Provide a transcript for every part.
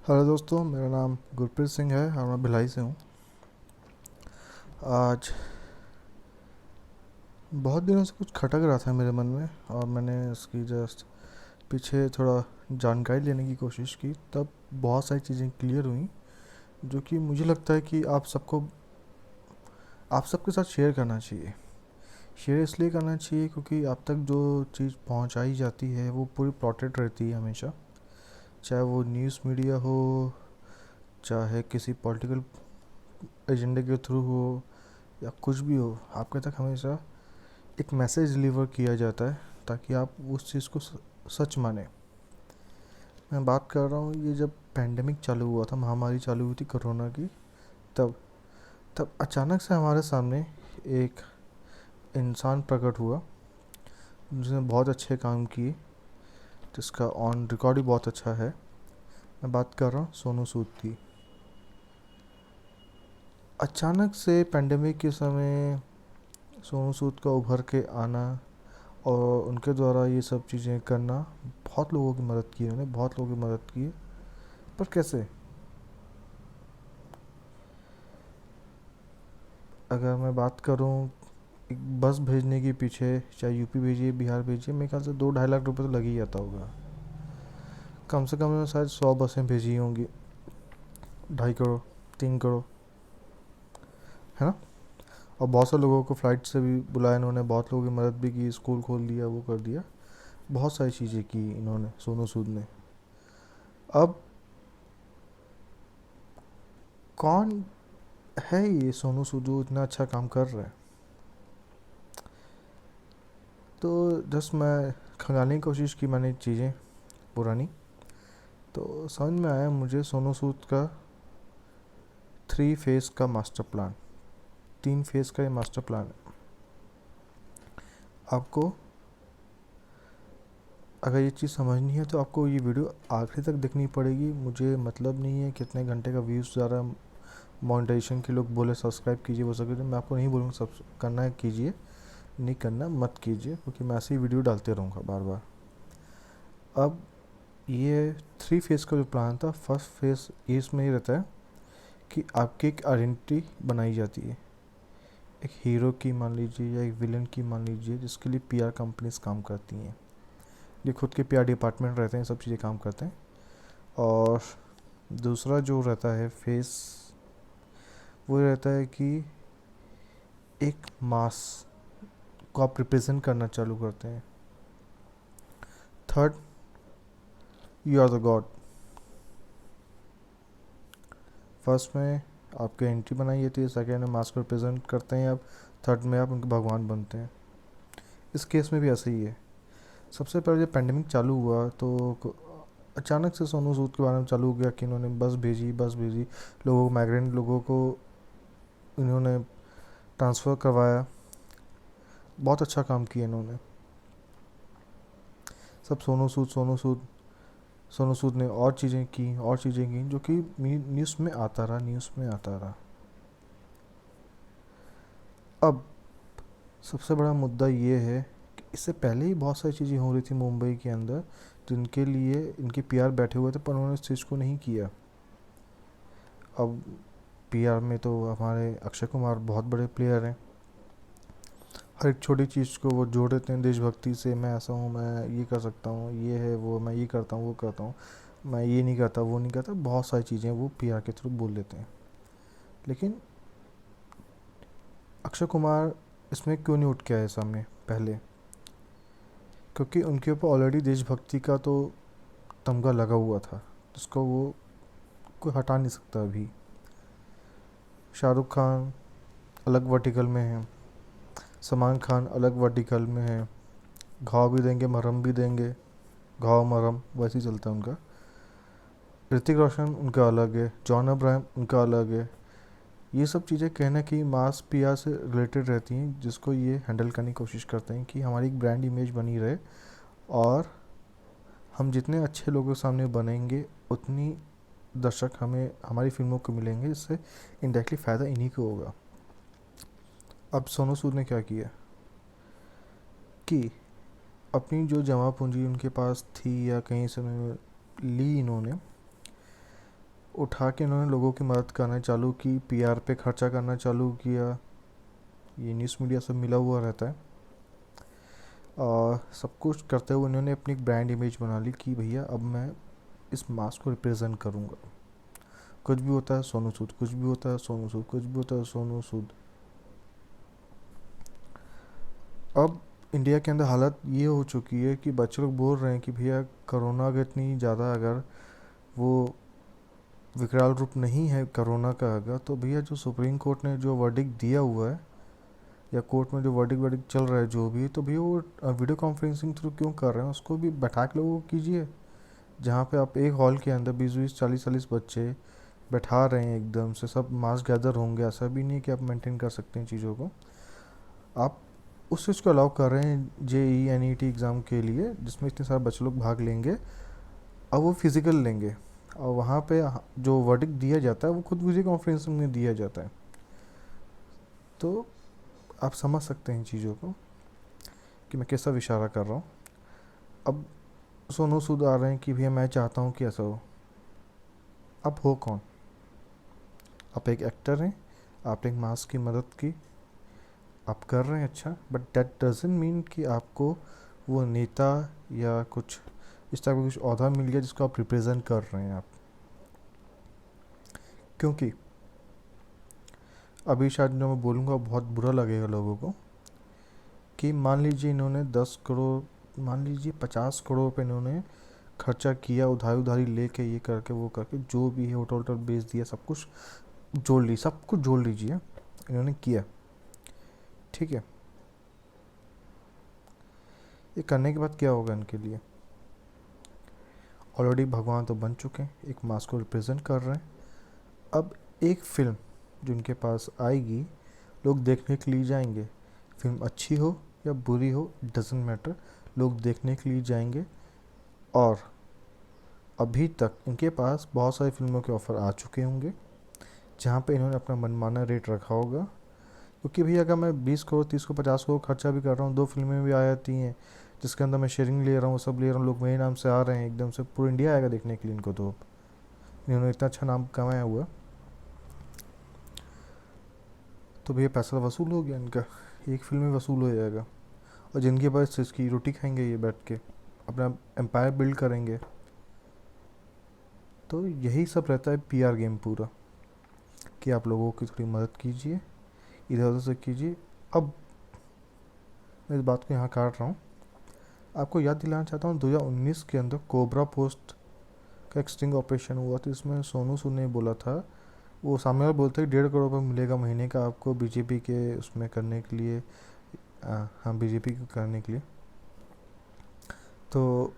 Hello दोस्तों, मेरा नाम गुरप्रीत सिंह है और मैं भिलाई से हूँ। आज बहुत दिनों से कुछ खटक रहा था मेरे मन में और मैंने इसकी जस्ट पीछे थोड़ा जानकारी लेने की कोशिश की। तब बहुत सारी चीज़ें क्लियर हुई जो कि मुझे लगता है कि आप सबके साथ शेयर करना चाहिए। शेयर इसलिए करना चाहिए क्योंकि आप तक जो चीज़ पहुंचाई जाती है वो पूरी प्लॉटेड रहती है हमेशा। चाहे वो न्यूज़ मीडिया हो, चाहे किसी पॉलिटिकल एजेंडे के थ्रू हो, या कुछ भी हो, आपके तक हमेशा एक मैसेज डिलीवर किया जाता है ताकि आप उस चीज़ को सच माने। मैं बात कर रहा हूँ, ये जब पैंडेमिक चालू हुआ था, महामारी चालू हुई थी कोरोना की, तब तब अचानक से हमारे सामने एक इंसान प्रकट हुआ जिसने बहुत अच्छे काम किए, जिसका ऑन रिकॉर्ड भी बहुत अच्छा है। मैं बात कर रहा हूँ सोनू सूद की। अचानक से पैंडेमिक के समय सोनू सूद का उभर के आना और उनके द्वारा ये सब चीज़ें करना, बहुत लोगों की मदद की उन्होंने, बहुत लोगों की मदद की। पर कैसे? अगर मैं बात करूं, एक बस भेजने के पीछे, चाहे यूपी भेजिए बिहार भेजिए, मेरे ख्याल से 2-2.5 लाख रुपए तो लग ही जाता होगा। कम से कम उन्होंने शायद 100 बसें भेजी होंगी, 2.5 करोड़, 3 करोड़, है ना। और बहुत से लोगों को फ्लाइट से भी बुलाया इन्होंने, बहुत लोगों की मदद भी की, स्कूल खोल दिया, वो कर दिया, बहुत सारी चीज़ें की इन्होंने, सोनू सूद ने। अब कौन है ये सोनू सूद जो इतना अच्छा काम कर रहा है? तो जस्ट मैं खंगालने की कोशिश की मैंने चीज़ें पुरानी, तो समझ में आया मुझे सोनू सूद का 3 फेज़ का मास्टर प्लान, 3 फेज़ का ये मास्टर प्लान है। आपको अगर ये चीज़ समझनी है तो आपको ये वीडियो आखिरी तक देखनी पड़ेगी। मुझे मतलब नहीं है कितने घंटे का व्यूज़ जा रहा है, मोनेटाइजेशन के लोग बोले सब्सक्राइब कीजिए, वो सब कीजिए, मैं आपको नहीं बोलूँगा सब करना है कीजिए, नहीं करना मत कीजिए, क्योंकि मैं ऐसे ही वीडियो डालते रहूँगा बार बार। अब ये 3 फेज़ का जो प्लान था, फर्स्ट फेज़ ये इसमें ये रहता है कि आपकी एक आइडेंटिटी बनाई जाती है, एक हीरो की मान लीजिए या एक विलन की मान लीजिए, जिसके लिए पीआर कंपनीज काम करती हैं। ये खुद के पीआर डिपार्टमेंट रहते हैं, सब चीज़ें काम करते हैं। और दूसरा जो रहता है फेस, वो रहता है कि एक मास को आप रिप्रेजेंट करना चालू करते हैं। Third, you are the god. First में आपकी एंट्री बनाई जाती है, सेकेंड में मास को रिप्रेजेंट करते हैं आप, थर्ड में आप उनके भगवान बनते हैं। इस केस में भी ऐसा ही है। सबसे पहले जब पैंडेमिक चालू हुआ तो अचानक से सोनू सूद के बारे में चालू हो गया कि इन्होंने बस भेजी लोगों को, माइग्रेंट लोगों को इन्होंने ट्रांसफ़र करवाया, बहुत अच्छा काम किया इन्होंने। सब सोनू सूद ने और चीज़ें की जो कि न्यूज़ में आता रहा। अब सबसे बड़ा मुद्दा ये है कि इससे पहले ही बहुत सारी चीज़ें हो रही थी मुंबई के अंदर, जिनके लिए इनके पीआर बैठे हुए थे, पर उन्होंने इस चीज़ को नहीं किया। अब पीआर में तो हमारे अक्षय कुमार बहुत बड़े प्लेयर हैं। हर एक छोटी चीज़ को वो जोड़ देते हैं देशभक्ति से, मैं ऐसा हूँ, मैं ये कर सकता हूँ, ये है वो, मैं ये करता हूँ वो करता हूँ, मैं ये नहीं करता वो नहीं करता, बहुत सारी चीज़ें वो पीआर के थ्रू बोल देते हैं। लेकिन अक्षय कुमार इसमें क्यों नहीं उठ के आए सामने पहले? क्योंकि उनके ऊपर ऑलरेडी देशभक्ति का तो तमगा लगा हुआ था, जिसको वो कोई हटा नहीं सकता अभी। शाहरुख खान अलग वर्टिकल में है, सलमान खान अलग वर्टिकल में है, घाव भी देंगे मरहम भी देंगे, घाव मरहम वैसे ही चलता है उनका। ऋतिक रोशन उनका अलग है, जॉन अब्राहम उनका अलग है। ये सब चीज़ें कहना कि मास पीआर से रिलेटेड रहती हैं, जिसको ये हैंडल करने की कोशिश करते हैं कि हमारी एक ब्रांड इमेज बनी रहे, और हम जितने अच्छे लोगों के सामने बनेंगे उतनी दर्शक हमें हमारी फिल्मों को मिलेंगे, जिससे इनडायरेक्टली फ़ायदा इन्हीं को होगा। अब सोनू सूद ने क्या किया कि अपनी जो जमा पूंजी उनके पास थी या कहीं से उन्होंने ली, इन्होंने उठा के इन्होंने लोगों की मदद करना चालू की, पीआर पे खर्चा करना चालू किया। ये न्यूज़ मीडिया सब मिला हुआ रहता है। और सब कुछ करते हुए इन्होंने अपनी एक ब्रांड इमेज बना ली कि भैया अब मैं इस मास को रिप्रेजेंट करूँगा। कुछ भी होता है सोनू सूद, कुछ भी होता है सोनू सूद, कुछ भी होता है सोनू सूद। अब इंडिया के अंदर हालत ये हो चुकी है कि बच्चे लोग बोल रहे हैं कि भैया कोरोना अगर इतनी ज़्यादा अगर वो विकराल रूप नहीं है कोरोना का अगर, तो भैया जो सुप्रीम कोर्ट ने जो वर्डिक्ट दिया हुआ है या कोर्ट में जो वर्डिक्ट वर्डिक्ट चल रहा है जो भी, तो भैया वो वीडियो कॉन्फ्रेंसिंग थ्रू क्यों कर रहे हैं, उसको भी बैठा के लोगों को कीजिए। जहाँ पे आप एक हॉल के अंदर 20-20 40-40 बच्चे बैठा रहे हैं एकदम से, सब मास गैदर होंगे, ऐसा भी नहीं कि आप मेंटेन कर सकते हैं चीज़ों को। आप उस चीज़ को अलाउ कर रहे हैं JEE NET एग्ज़ाम के लिए, जिसमें इतने सारे बच्चे लोग भाग लेंगे। अब वो फिज़िकल लेंगे और वहाँ पे जो वर्डिक्ट दिया जाता है वो खुद वीडियो कॉन्फ्रेंसिंग में दिया जाता है। तो आप समझ सकते हैं इन चीज़ों को कि मैं कैसा इशारा कर रहा हूँ। अब सोनू सूद आ रहे हैं कि भैया मैं चाहता हूँ कि ऐसा हो। अब हो कौन? आप एक एक्टर हैं, आपने एक मास की मदद की, आप कर रहे हैं अच्छा, बट दैट डजंट मीन कि आपको वो नेता या कुछ इस टाइप का कुछ ओहदा मिल गया जिसको आप रिप्रेजेंट कर रहे हैं आप। क्योंकि अभी शायद जो मैं बोलूँगा बहुत बुरा लगेगा लोगों को कि मान लीजिए इन्होंने 10 करोड़, मान लीजिए 50 करोड़ पे इन्होंने खर्चा किया, उधारी उधारी लेके ये करके वो करके, जो भी है होटल वोटल बेच दिया, सब कुछ जोड़ ली, सब कुछ जोड़ लीजिए इन्होंने किया, ठीक है। ये करने के बाद क्या होगा इनके लिए? ऑलरेडी भगवान तो बन चुके हैं, एक मास को रिप्रेजेंट कर रहे हैं। अब एक फिल्म जो इनके पास आएगी, लोग देखने के लिए जाएंगे, फिल्म अच्छी हो या बुरी हो डजेंट मैटर, लोग देखने के लिए जाएंगे। और अभी तक इनके पास बहुत सारी फिल्मों के ऑफ़र आ चुके होंगे जहाँ पे इन्होंने अपना मनमाना रेट रखा होगा। क्योंकि भैया अगर मैं 20 करोड़ 30 करोड़ 50 करोड़ खर्चा भी कर रहा हूँ, 2 फिल्में भी आ जाती हैं जिसके अंदर मैं शेयरिंग ले रहा हूँ, सब ले रहा हूँ, लोग मेरे नाम से आ रहे हैं, एकदम से पूरा इंडिया आएगा देखने के लिए इनको। तो इन्होंने इतना अच्छा नाम कमाया हुआ, तो भैया पैसा वसूल हो गया इनका, एक फिल्म में वसूल हो जाएगा। और जिनके पास इसकी रोटी खाएंगे ये बैठ के, अपना एम्पायर बिल्ड करेंगे। तो यही सब रहता है PR गेम पूरा, कि आप लोगों की थोड़ी मदद कीजिए, इधर उधर से कीजिए। अब मैं इस बात को यहाँ काट रहा हूँ, आपको याद दिलाना चाहता हूँ 2019 के अंदर कोबरा पोस्ट का एक स्टिंग ऑपरेशन हुआ था, इसमें सोनू सूद ने बोला था, वो सामने वाला बोलते हैं 1.5 करोड़ रुपये मिलेगा महीने का आपको बीजेपी के उसमें करने के लिए, हाँ बीजेपी को करने के लिए। तो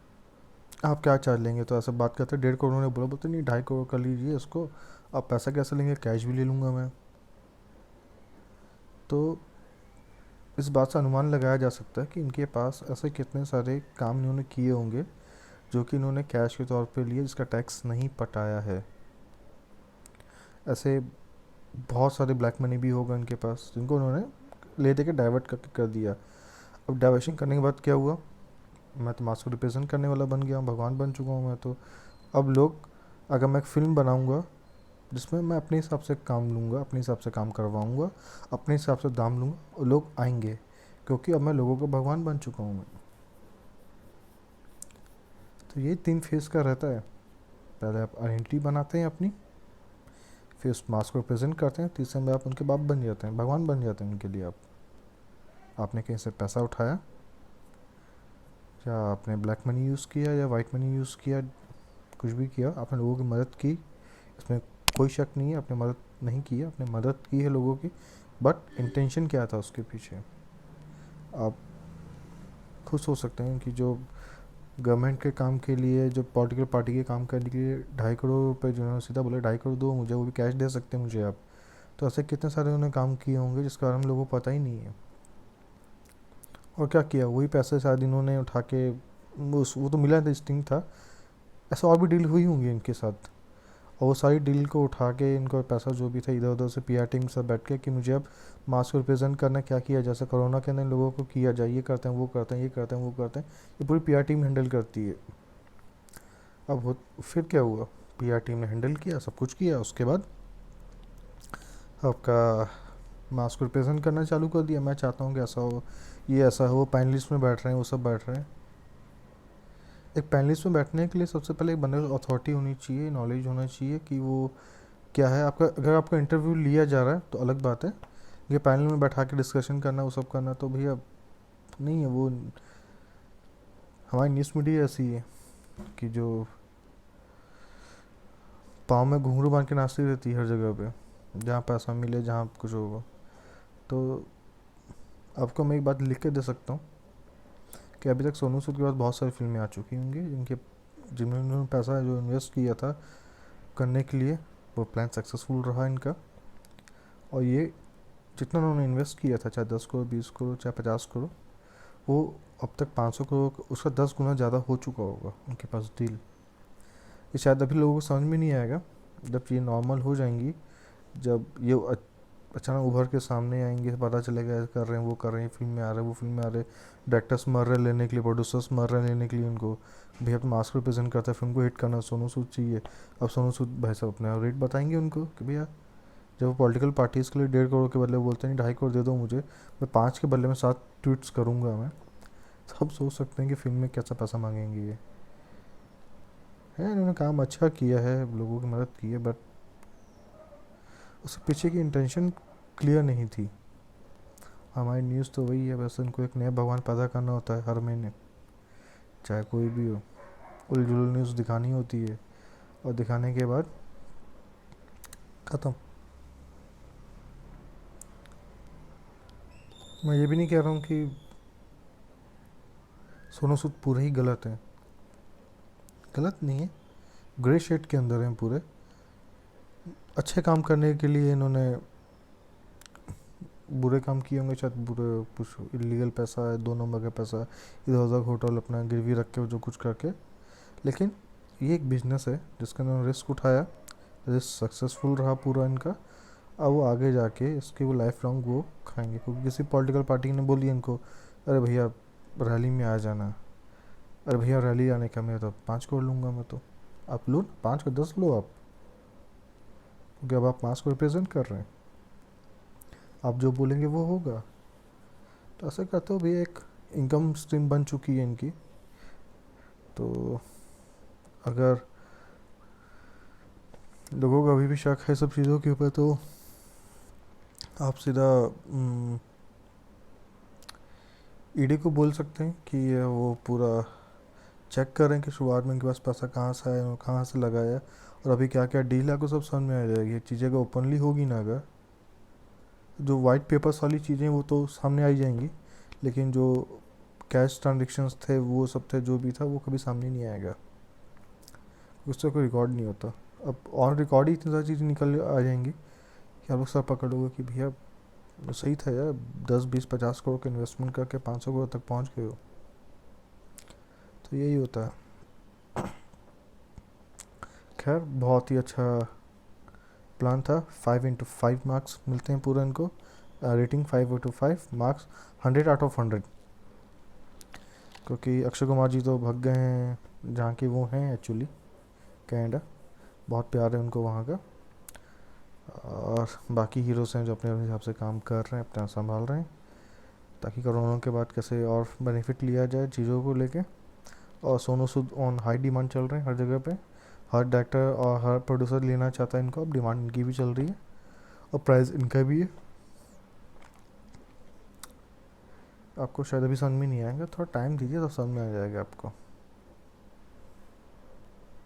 आप क्या चार्ज लेंगे? तो ऐसा बात करते 1.5 करोड़ उन्होंने बोला, बोलते नहीं 2.5 करोड़ कर लीजिए इसको। आप पैसा कैसे लेंगे? कैश भी ले लूँगा मैं। तो इस बात से अनुमान लगाया जा सकता है कि इनके पास ऐसे कितने सारे काम इन्होंने किए होंगे जो कि इन्होंने कैश के तौर पे लिए, जिसका टैक्स नहीं पटाया है। ऐसे बहुत सारे ब्लैक मनी भी होगा इनके पास जिनको उन्होंने ले दे के डाइवर्ट करके कर दिया। अब डाइवर्शन करने के बाद क्या हुआ? मैं तो मास को रिप्रेजेंट करने वाला बन गया हूँ, भगवान बन चुका हूँ मैं तो। अब लोग, अगर मैं एक फ़िल्म बनाऊँगा जिसमें मैं अपने हिसाब से काम लूँगा, अपने हिसाब से काम करवाऊँगा, अपने हिसाब से दाम लूँगा, और लोग आएंगे, क्योंकि अब मैं लोगों का भगवान बन चुका हूँ मैं। तो ये 3 फेज़ का रहता है। पहले आप आइडेंटिटी बनाते हैं अपनी, फिर उस मास को रिप्रेजेंट करते हैं, तीसरे में आप उनके बाप बन जाते हैं, भगवान बन जाते हैं उनके लिए। आप आपने कहीं से पैसा उठाया, या आपने ब्लैक मनी यूज़ किया या वाइट मनी यूज़ किया, कुछ भी किया, आपने लोगों की मदद की, इसमें कोई शक नहीं है। आपने मदद नहीं की है, आपने मदद की है लोगों की, बट इंटेंशन क्या था उसके पीछे? आप खुद सोच सकते हैं कि जो गवर्नमेंट के काम के लिए, जो पॉलिटिकल पार्टी के काम करने के लिए 2.5 करोड़ रुपये जो उन्होंने सीधा बोले 2.5 करोड़ दो मुझे, वो भी कैश दे सकते हैं मुझे आप। तो ऐसे कितने सारे उन्होंने काम किए होंगे जिसका हम लोगों को पता ही नहीं है। और क्या किया? वही पैसे शायद इन्होंने उठा के, वो तो मिला था, स्टिंग था, ऐसा और भी डील हुई होंगी इनके साथ। और वो सारी डील को उठा के इनको पैसा जो भी था इधर उधर से PR टीम सब बैठ के कि मुझे अब मास को रिप्रेजेंट करना, क्या किया जैसे कोरोना के अंदर लोगों को किया जाए, ये करते हैं वो करते हैं, ये करते हैं वो करते हैं, ये पूरी PR टीम हैंडल करती है। अब फिर क्या हुआ? पीआर टीम ने हैंडल किया, सब कुछ किया। उसके बाद आपका मास को रिप्रेजेंट करना चालू कर दिया। मैं चाहता हूँ कि ऐसा हो, ये ऐसा हो। पैनलिस्ट में बैठ रहे हैं, वो सब बैठ रहे हैं। एक पैनलिस्ट में बैठने के लिए सबसे पहले एक बंदे को अथॉरिटी होनी चाहिए, नॉलेज होना चाहिए कि वो क्या है। आपका अगर आपका इंटरव्यू लिया जा रहा है तो अलग बात है, ये पैनल में बैठा के डिस्कशन करना, वो सब करना तो भैया नहीं है वो। हमारी न्यूज़ मीडिया ऐसी है कि जो पाँव में घुंघरू बांध के नाचती रहती है हर जगह पे, जहाँ पैसा मिले, जहाँ कुछ होगा। तो आपको मैं एक बात लिख के दे सकता हूँ कि अभी तक सोनू सूद के पास बहुत सारी फिल्में आ चुकी होंगी जिनमें उन्होंने पैसा जो इन्वेस्ट किया था करने के लिए, वो प्लान सक्सेसफुल रहा इनका। और ये जितना उन्होंने इन्वेस्ट किया था, चाहे 10 करोड़, 20 करोड़, चाहे 50 करोड़, वो अब तक 500 करोड़, उसका 10 गुना ज़्यादा हो चुका होगा उनके पास डील। ये शायद अभी लोगों को समझ में नहीं आएगा, जब ये नॉर्मल हो जाएंगी, जब ये अचानक उभर के सामने आएंगे, पता चलेगा ऐसे कर रहे हैं, वो कर रहे हैं, फिल्म में आ रहे हैं, वो फिल्म में आ रहे हैं, डायरेक्टर्स मर रहे हैं लेने के लिए, प्रोड्यूसर्स मर रहे हैं लेने के लिए उनको। भैया तो मास्क रिप्रेजेंट करता है, फिल्म को हिट करना सोनू सूद चाहिए। अब सोनू सूद भाई साहब अपने रेट बताएंगे उनको कि भैया, जब वो पॉलिटिकल पार्टीज़ के लिए 1.5 करोड़ के बदले बोलते हैं 2.5 करोड़ दे दो मुझे, मैं 5 के बदले में 7 ट्वीट्स करूँगा मैं। सब सोच सकते हैं कि फिल्म में कैसा पैसा मांगेंगे ये। है, इन्होंने काम अच्छा किया है, लोगों की मदद की है, बट उसके पीछे की इंटेंशन क्लियर नहीं थी। हमारी न्यूज़ तो वही है, बस उनको एक नया भगवान पैदा करना होता है हर महीने, चाहे कोई भी हो। उलझुल न्यूज़ दिखानी होती है, और दिखाने के बाद ख़त्म। मैं ये भी नहीं कह रहा हूँ कि सोनू सूद पूरे ही गलत हैं, गलत नहीं है, ग्रे शेड के अंदर हैं पूरे। अच्छे काम करने के लिए इन्होंने बुरे काम किए होंगे, शायद बुरे कुछ इलीगल पैसा है, 2 नंबर का पैसा, इधर उधर होटल अपना गिरवी रख के जो कुछ करके। लेकिन ये एक बिजनेस है जिसका इन्होंने रिस्क उठाया, रिस्क सक्सेसफुल रहा पूरा इनका। अब वो आगे जाके इसके वो लाइफ लॉन्ग वो खाएंगे, क्योंकि किसी पॉलिटिकल पार्टी ने बोली इनको, अरे भैया रैली में आ जाना, अरे भैया रैली आने का मैं तो 5 करोड़ लूँगा मैं तो। आप लो ना, 5 का 10 लो आप, क्योंकि अब आप मास को रिप्रेजेंट कर रहे हैं, आप जो बोलेंगे वो होगा। तो ऐसा करते हो भैया, एक इनकम स्ट्रीम बन चुकी है इनकी। तो अगर लोगों का अभी भी शक है सब चीज़ों के ऊपर, तो आप सीधा ईडी को बोल सकते हैं कि ये वो पूरा चेक करें कि शुरुआत में इनके पास पैसा कहाँ से आया और कहाँ से लगाया, और अभी क्या क्या डील है, आपको सब समझ में आ जाएगी। ये चीज़ें अगर ओपनली होगी ना, अगर जो वाइट पेपर्स वाली चीज़ें वो तो सामने आ ही जाएंगी, लेकिन जो कैश ट्रांजेक्शन्स थे वो सब थे, जो भी था वो कभी सामने नहीं आएगा, उससे कोई रिकॉर्ड नहीं होता। अब ऑन रिकॉर्ड ही इतनी सारी चीज़ें निकल आ जाएंगी कि आप लोग सब पकड़ोगे कि भैया सही था यार, 10, 20, 50 करोड़ का इन्वेस्टमेंट करके 500 करोड़ तक पहुंच गए हो। तो यही होता है। खैर, बहुत ही अच्छा प्लान था। 5 into 5 मार्क्स मिलते हैं पूरा इनको, रेटिंग 5/5, मार्क्स 100/100। क्योंकि अक्षय कुमार जी तो भग गए हैं जहाँ के वो हैं एक्चुअली, कनाडा, बहुत प्यार है उनको वहाँ का। और बाकी हीरोज़ हैं जो अपने अपने हिसाब से काम कर रहे हैं, अपना संभाल रहे हैं, ताकि कोरोना के बाद कैसे और बेनिफिट लिया जाए चीज़ों को लेके। और Sonu Sood on high demand चल रहे हैं हर जगह पे, हर डायरेक्टर और हर प्रोड्यूसर लेना चाहता है इनको, अब डिमांड इनकी भी चल रही है और प्राइस इनका भी है। आपको शायद अभी समझ में नहीं आएगा, थोड़ा टाइम दीजिए तो समझ में आ जाएगा आपको।